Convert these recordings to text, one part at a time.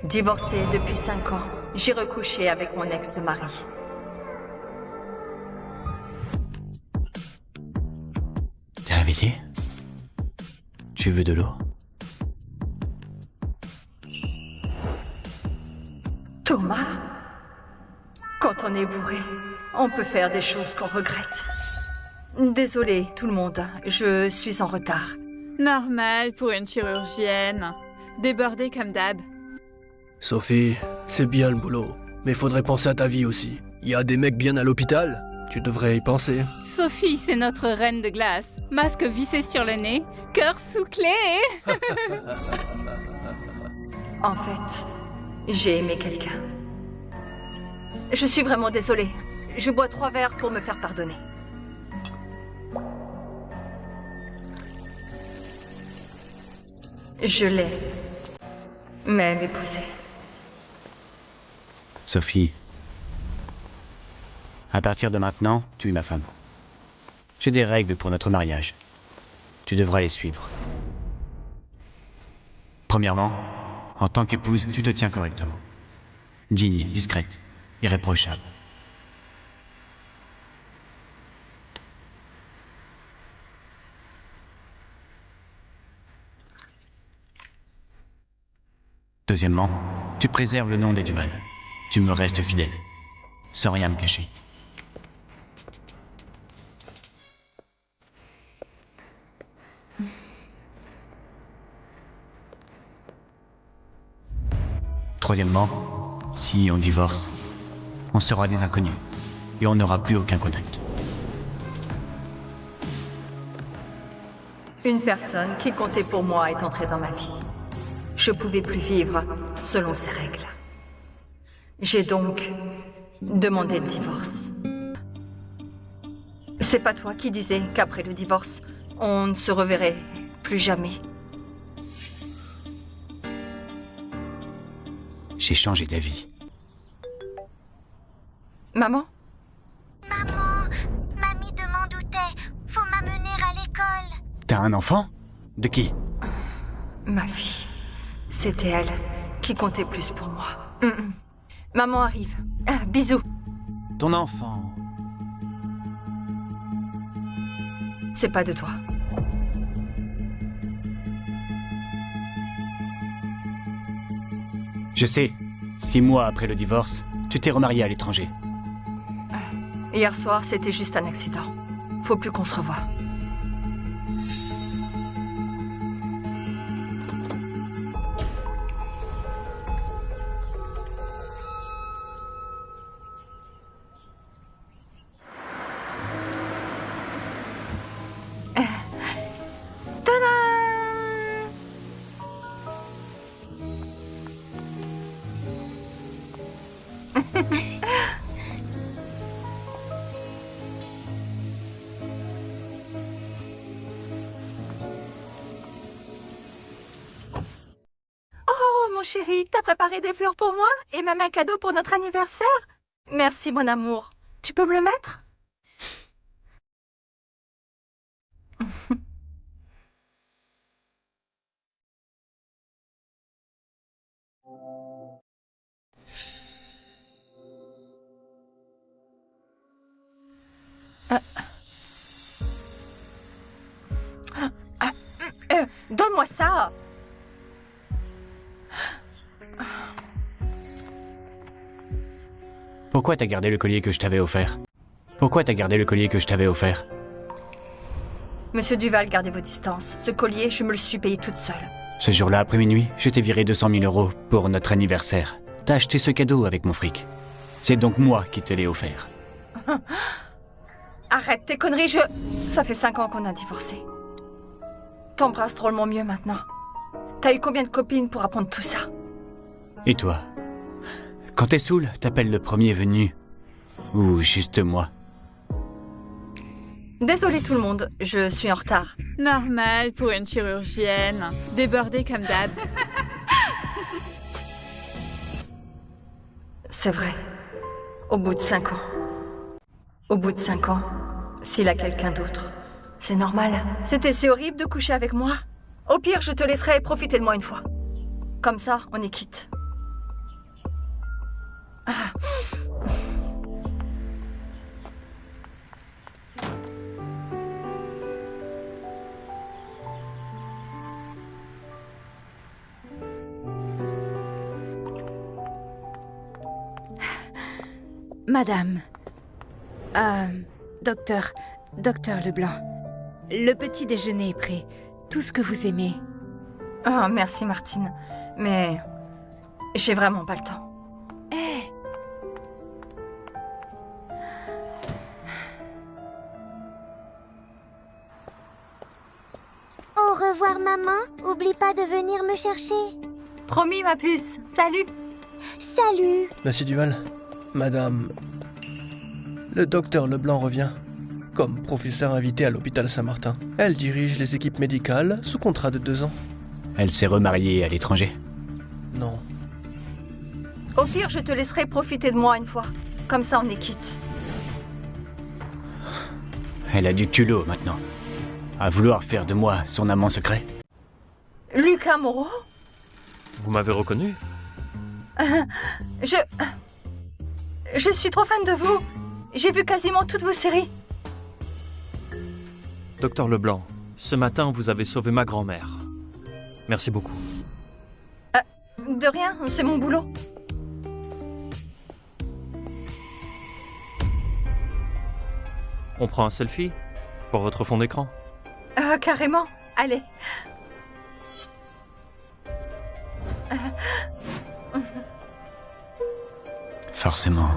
Divorcée depuis 5 ans, j'ai recouché avec mon ex-mari. T'es réveillé? Tu veux de l'eau? Thomas, quand on est bourré, on peut faire des choses qu'on regrette. Désolée, tout le monde, je suis en retard. Normal pour une chirurgienne. Débordée comme d'hab. Sophie, c'est bien le boulot, mais faudrait penser à ta vie aussi. Il y a des mecs bien à l'hôpital, tu devrais y penser. Sophie, c'est notre reine de glace. Masque vissé sur le nez, cœur sous clé. En fait, j'ai aimé quelqu'un. Je suis vraiment désolée. Je bois 3 verres pour me faire pardonner. Je l'ai même épousé. Sophie, à partir de maintenant, tu es ma femme. J'ai des règles pour notre mariage. Tu devras les suivre. Premièrement, en tant qu'épouse, tu te tiens correctement. Digne, discrète, irréprochable. Deuxièmement, tu préserves le nom des Duval. Tu me restes fidèle, sans rien me cacher. Troisièmement, si on divorce, on sera des inconnus et on n'aura plus aucun contact. Une personne qui comptait pour moi est entrée dans ma vie. Je pouvais plus vivre selon ses règles. J'ai donc demandé le divorce. C'est pas toi qui disais qu'après le divorce, on ne se reverrait plus jamais. J'ai changé d'avis. Maman? Maman, mamie demande où t'es. Faut m'amener à l'école. T'as un enfant? De qui? Ma fille. C'était elle qui comptait plus pour moi. Maman arrive. Ah, bisous. Ton enfant. C'est pas de toi. Je sais, 6 mois après le divorce, tu t'es remarié à l'étranger. Hier soir, c'était juste un accident. Faut plus qu'on se revoie. Oh, mon chéri, t'as préparé des fleurs pour moi et même un cadeau pour notre anniversaire? Merci, mon amour. Tu peux me le mettre? Donne-moi ça! Pourquoi t'as gardé le collier que je t'avais offert? Pourquoi t'as gardé le collier que je t'avais offert? Monsieur Duval, gardez vos distances. Ce collier, je me le suis payé toute seule. Ce jour-là, après minuit, je t'ai viré 200 000 € pour notre anniversaire. T'as acheté ce cadeau avec mon fric. C'est donc moi qui te l'ai offert. Arrête tes conneries, Ça fait 5 ans qu'on a divorcé. T'embrasses drôlement mieux maintenant. T'as eu combien de copines pour apprendre tout ça? Et toi? Quand t'es saoul, t'appelles le premier venu. Ou juste moi. Désolée tout le monde, je suis en retard. Normal pour une chirurgienne. Débordée comme d'hab. C'est vrai. Au bout de 5 ans. Au bout de 5 ans, s'il a quelqu'un d'autre, c'est normal. C'était si horrible de coucher avec moi. Au pire, je te laisserai profiter de moi une fois. Comme ça, on est quitte. Madame. Docteur Leblanc. Le petit déjeuner est prêt. Tout ce que vous aimez. Oh, merci Martine. Mais j'ai vraiment pas le temps. Au revoir, maman. Oublie pas de venir me chercher. Promis ma puce. Salut. Salut. Monsieur Duval, madame... Le docteur Leblanc revient. Comme professeur invité à l'hôpital Saint-Martin. Elle dirige les équipes médicales sous contrat de 2 ans. Elle s'est remariée à l'étranger. Non. Au pire, je te laisserai profiter de moi une fois. Comme ça, on est quitte. Elle a du culot maintenant. À vouloir faire de moi son amant secret. Lucas Moreau? Vous m'avez reconnu? Je suis trop fan de vous. J'ai vu quasiment toutes vos séries. Docteur Leblanc, ce matin, vous avez sauvé ma grand-mère. Merci beaucoup. De rien, c'est mon boulot. On prend un selfie? Pour votre fond d'écran? Carrément. Allez. Forcément.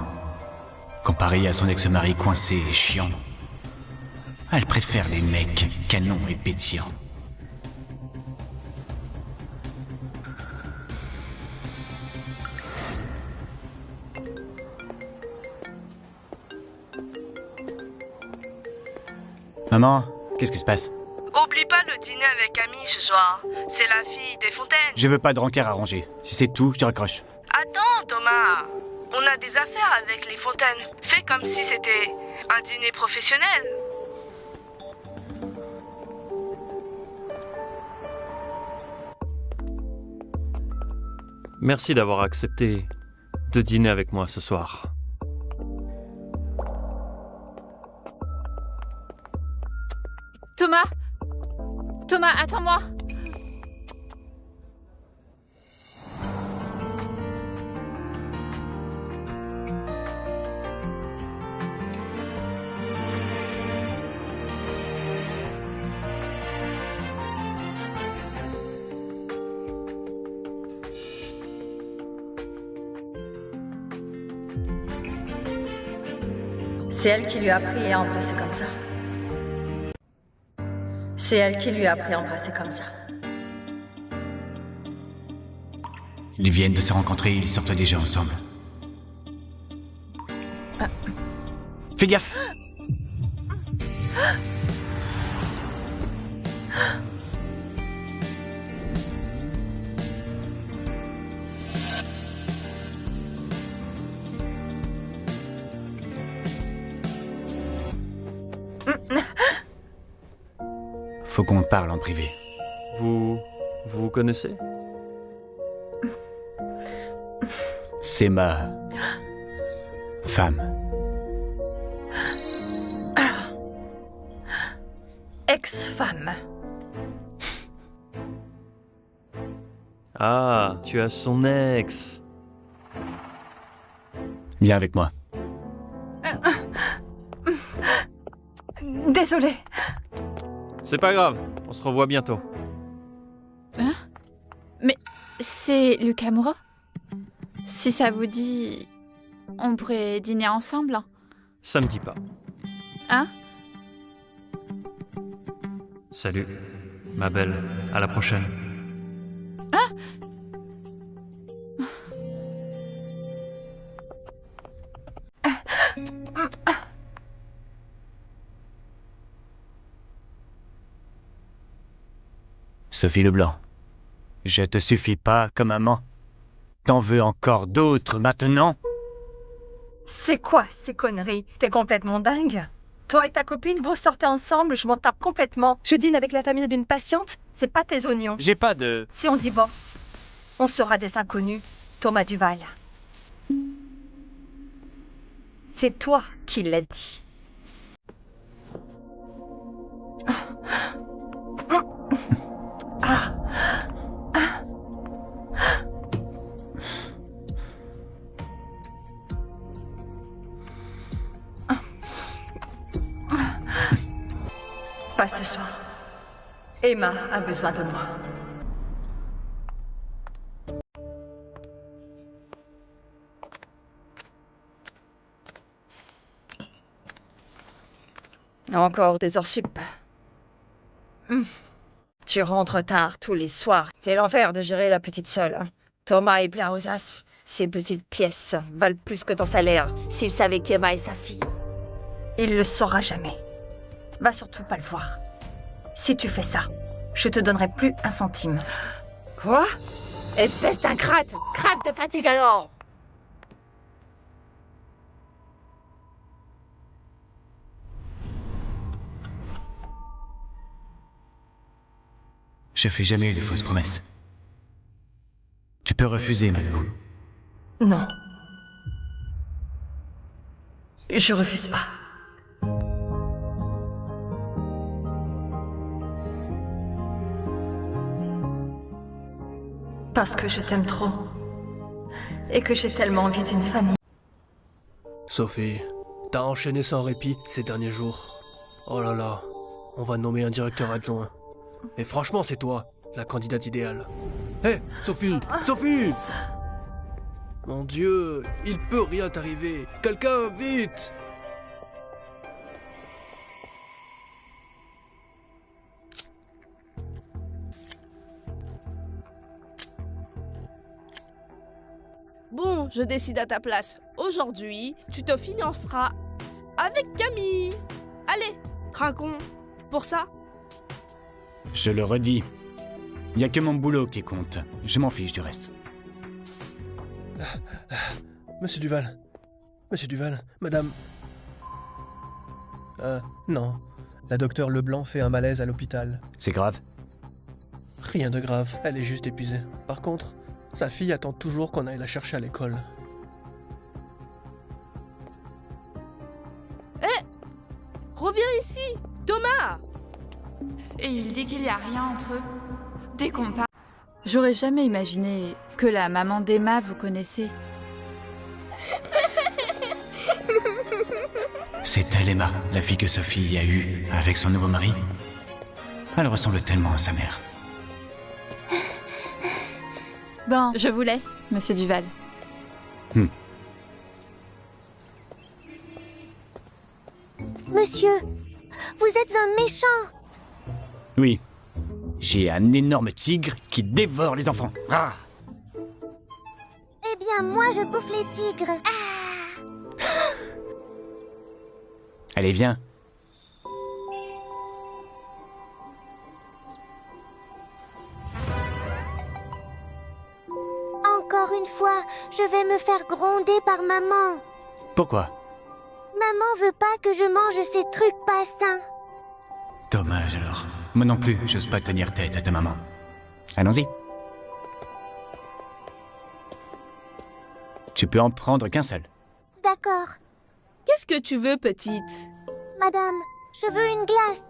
Comparé à son ex-mari coincé et chiant, elle préfère les mecs canons et pétillants. Maman, qu'est-ce qui se passe? Oublie pas le dîner avec Camille ce soir. C'est la fille des Fontaines. Je veux pas de rencard à ranger. Si c'est tout, je raccroche. Attends, Thomas. On a des affaires avec les Fontaines. Fais comme si c'était un dîner professionnel. Merci d'avoir accepté de dîner avec moi ce soir. Thomas, attends-moi. C'est elle qui lui a appris à embrasser comme ça. C'est elle qui lui a appris à embrasser comme ça. Ils viennent de se rencontrer, ils sortent déjà ensemble. Fais gaffe! Faut qu'on parle en privé. Vous vous connaissez? C'est ma... femme. Ex-femme. Ah, tu as son ex. Viens avec moi. Désolée. C'est pas grave, on se revoit bientôt. Hein? Mais c'est Lucas Moreau? Si ça vous dit, on pourrait dîner ensemble? Ça me dit pas. Hein? Salut, ma belle, à la prochaine. Hein? Sophie Leblanc, je te suffis pas comme amant. T'en veux encore d'autres maintenant? C'est quoi ces conneries? T'es complètement dingue? Toi et ta copine, vous sortez ensemble, je m'en tape complètement. Je dîne avec la famille d'une patiente, c'est pas tes oignons. J'ai pas de... Si on divorce, on sera des inconnus. Thomas Duval. C'est toi qui l'as dit. Pas ce soir. Emma a besoin de moi. Encore des heures sup. Tu rentres tard tous les soirs. C'est l'enfer de gérer la petite seule. Hein. Thomas est plein aux as. Ces petites pièces valent plus que ton salaire. S'il savait qu'Emma est sa fille. Il le saura jamais. Va surtout pas le voir. Si tu fais ça, je te donnerai plus un centime. Quoi? Espèce d'ingrate! Crève de fatigue alors! Je fais jamais de fausses promesses. Tu peux refuser, Malou. Non. Je refuse pas. Parce que je t'aime trop. Et que j'ai tellement envie d'une famille. Sophie, t'as enchaîné sans répit ces derniers jours. Oh là là, on va nommer un directeur adjoint. Et franchement, c'est toi, la candidate idéale. Hé, Sophie! Sophie! Mon Dieu, il peut rien t'arriver. Quelqu'un, vite! Bon, je décide à ta place. Aujourd'hui, tu te financeras avec Camille. Allez, craquons. Pour ça. Je le redis. Y a que mon boulot qui compte. Je m'en fiche du reste. Monsieur Duval. Monsieur Duval, madame... non. La docteure Leblanc fait un malaise à l'hôpital. C'est grave? Rien de grave, elle est juste épuisée. Par contre, sa fille attend toujours qu'on aille la chercher à l'école. Reviens ici, Thomas. Et il dit qu'il n'y a rien entre eux. Dès qu'on parle... J'aurais jamais imaginé que la maman d'Emma vous connaissait. C'est elle, Emma, la fille que Sophie a eue avec son nouveau mari. Elle ressemble tellement à sa mère. Bon, je vous laisse, monsieur Duval. Monsieur, vous êtes un méchant. Oui. J'ai un énorme tigre qui dévore les enfants. Ah! Eh bien, moi, je bouffe les tigres. Allez, viens. Encore une fois, je vais me faire gronder par maman. Pourquoi? Maman veut pas que je mange ces trucs pas sains. Dommage alors. Moi non plus, j'ose pas tenir tête à ta maman. Allons-y. Tu peux en prendre qu'un seul. D'accord. Qu'est-ce que tu veux, petite? Madame, je veux une glace.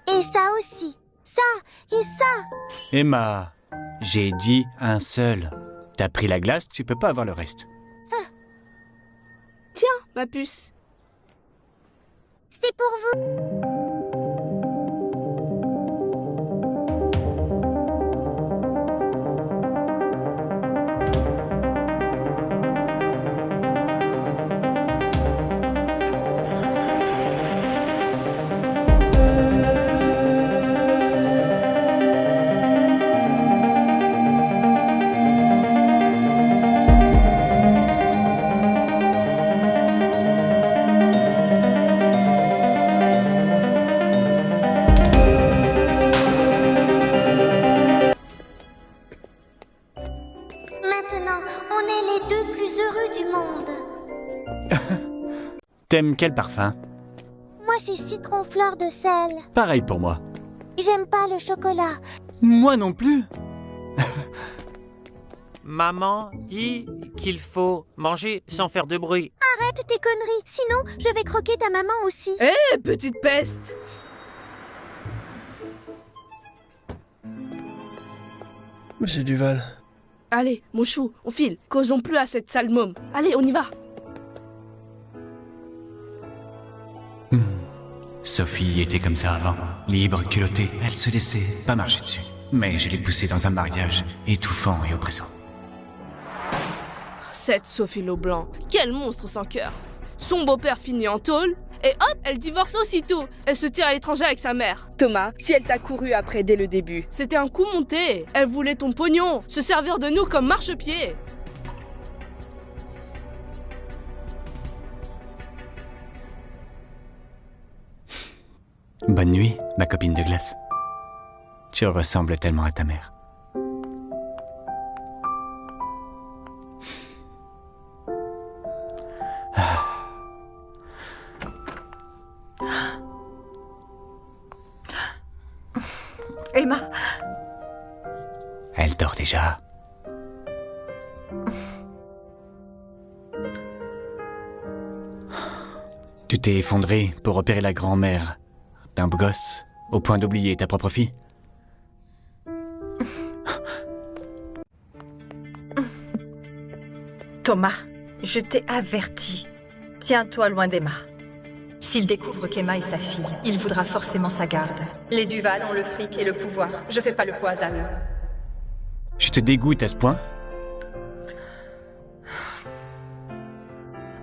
Et ça aussi. Ça et ça. Emma, j'ai dit un seul. T'as pris la glace, tu peux pas avoir le reste. Tiens, ma puce. C'est pour vous. Maintenant, on est les deux plus heureux du monde. T'aimes quel parfum? Moi, c'est citron fleur de sel. Pareil pour moi. J'aime pas le chocolat. Moi non plus. Maman dit qu'il faut manger sans faire de bruit. Arrête tes conneries, sinon je vais croquer ta maman aussi. Hé, petite peste! Monsieur Duval. Allez, mon chou, on file. Causons plus à cette sale môme. Allez, on y va. Sophie était comme ça avant, libre, culottée, elle se laissait pas marcher dessus. Mais je l'ai poussée dans un mariage étouffant et oppressant. Cette Sophie Leblanc, quel monstre sans cœur. Son beau-père finit en tôle, et hop, elle divorce aussitôt. Elle se tire à l'étranger avec sa mère. Thomas, si elle t'a couru après dès le début. C'était un coup monté. Elle voulait ton pognon, se servir de nous comme marchepied. Bonne nuit, ma copine de glace. Tu ressembles tellement à ta mère. Emma. Elle dort déjà. Tu t'es effondré pour repérer la grand-mère d'un beau gosse, au point d'oublier ta propre fille? Thomas, je t'ai averti. Tiens-toi loin d'Emma. S'il découvre qu'Emma est sa fille, il voudra forcément sa garde. Les Duval ont le fric et le pouvoir. Je fais pas le poids à eux. Je te dégoûte à ce point?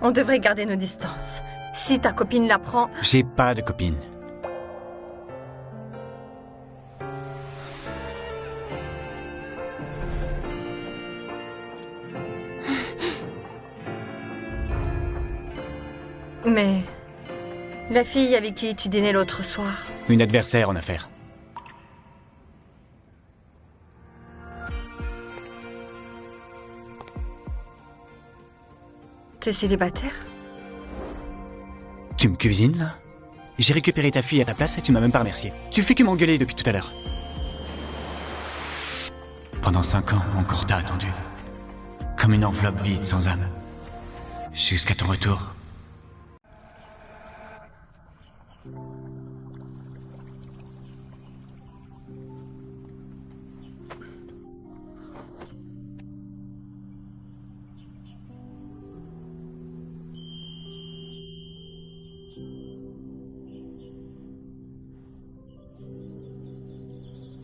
On devrait garder nos distances. Si ta copine l'apprend... J'ai pas de copine. Mais... la fille avec qui tu dînais l'autre soir... Une adversaire en affaires. T'es célibataire? Tu me cuisines, là? J'ai récupéré ta fille à ta place et tu m'as même pas remercié. Tu fais que m'engueuler depuis tout à l'heure. Pendant 5 ans, mon corps t'a attendu. Comme une enveloppe vide sans âme. Jusqu'à ton retour.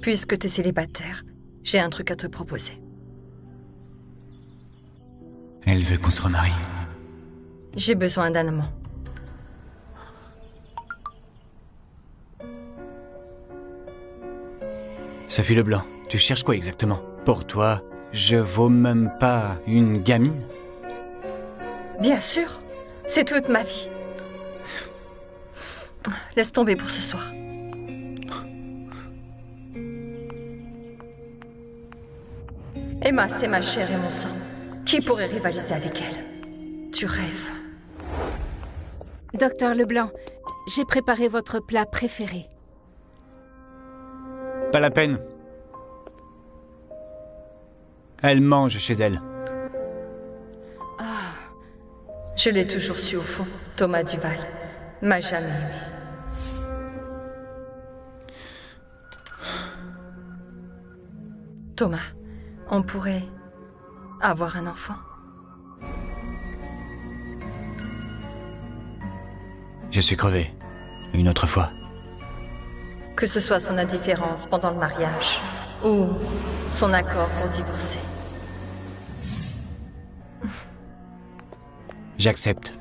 Puisque t'es célibataire, j'ai un truc à te proposer. Elle veut qu'on se remarie. J'ai besoin d'un amant. Sophie Leblanc, tu cherches quoi exactement? Pour toi, je vaux même pas une gamine? Bien sûr, c'est toute ma vie. Laisse tomber pour ce soir. Emma, c'est ma chair et mon sang. Qui pourrait rivaliser avec elle? Tu rêves. Docteur Leblanc, j'ai préparé votre plat préféré. Pas la peine. Elle mange chez elle. Je l'ai toujours su au fond. Thomas Duval m'a jamais aimé. Thomas, on pourrait avoir un enfant. Je suis crevé. Une autre fois. Que ce soit son indifférence pendant le mariage ou son accord pour divorcer. J'accepte.